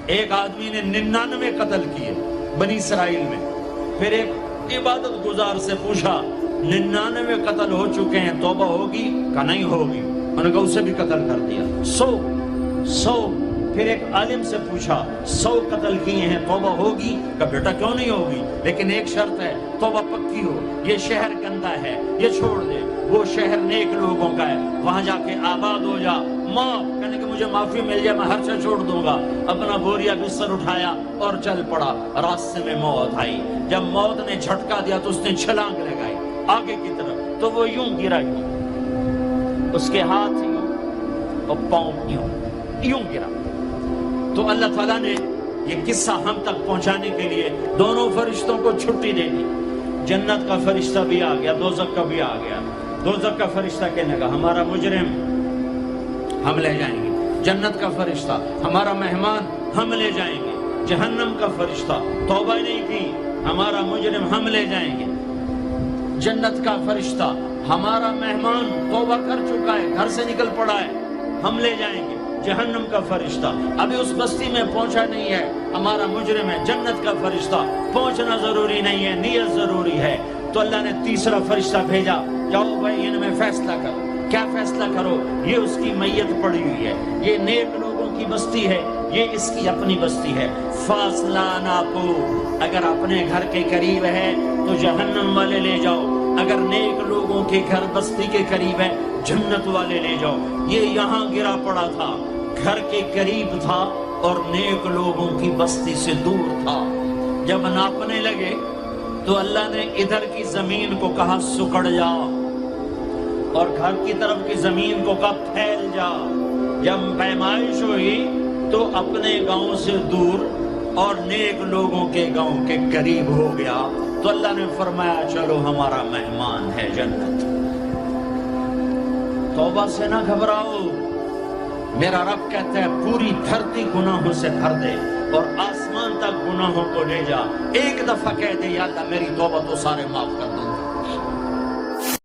ایک آدمی نے 99 قتل کیے بنی اسرائیل میں. پھر ایک عبادت گزار سے پوچھا 99 قتل ہو چکے ہیں، توبہ ہوگی؟ کہا نہیں ہوگی. انہوں نے کہا اسے بھی قتل کر دیا. 100. پھر ایک عالم سے پوچھا 100 قتل کیے ہیں، توبہ ہوگی؟ کہا بیٹا کیوں نہیں ہوگی، لیکن ایک شرط ہے، توبہ پکی ہو. یہ شہر گندا ہے، یہ چھوڑ دے. وہ شہر نیک لوگوں کا ہے، وہاں جا کے آباد ہو جا. معاف کہنے کہ مجھے معافی مل جائے میں ہر شے چھوڑ دوں گا. اپنا بوریا بستر اٹھایا اور چل پڑا. راستے میں موت آئی. جب موت نے جھٹکا دیا تو اس نے چھلانگ لگائی آگے کی طرف، تو وہ یوں گرا، اس کے ہاتھ یوں اور پاؤں یوں گرا. تو اللہ تعالیٰ نے یہ قصہ ہم تک پہنچانے کے لیے دونوں فرشتوں کو چھٹی دے دی. جنت کا فرشتہ بھی آ گیا، دوزخ کا بھی آ گیا. دوزخ کا فرشتہ کہنے لگا ہمارا مجرم ہم لے جائیں گے. جنت کا فرشتہ ہمارا مہمان ہم لے جائیں گے. جہنم کا فرشتہ توبہ نہیں کی ہمارا مجرم ہم لے جائیں گے. جنت کا فرشتہ ہمارا مہمان توبہ کر چکا ہے، گھر سے نکل پڑا ہے، ہم لے جائیں گے. جہنم کا فرشتہ ابھی اس بستی میں پہنچا نہیں ہے، ہمارا مجرم ہے. جنت کا فرشتہ پہنچنا ضروری نہیں ہے، نیت ضروری ہے. تو اللہ نے تیسرا فرشتہ بھیجا، جاؤ بھائی ان میں فیصلہ کرو. کیا فیصلہ کرو؟ یہ اس کی میت پڑی ہوئی ہے، یہ نیک لوگوں کی بستی ہے، یہ اس کی اپنی بستی ہے. فاصلہ ناپو، اگر اپنے گھر کے قریب ہے تو جہنم والے لے جاؤ، اگر نیک لوگوں کے گھر بستی کے قریب ہے جنت والے لے جاؤ. یہ یہاں گرا پڑا تھا، گھر کے قریب تھا اور نیک لوگوں کی بستی سے دور تھا. جب ناپنے لگے تو اللہ نے ادھر کی زمین کو کہا سکڑ جا، اور گھر کی طرف کی زمین کو کہا پھیل جا. جب پیمائش ہوئی تو اپنے گاؤں سے دور اور نیک لوگوں کے گاؤں کے قریب ہو گیا. تو اللہ نے فرمایا چلو ہمارا مہمان ہے جنت. توبہ سے نہ گھبراؤ، میرا رب کہتا ہے پوری دھرتی گناہوں سے بھر دے اور آسمان تک گناہوں کو لے جا. ایک دفعہ کہہ دے یا اللہ میری توبہ تو سارے معاف کر دو.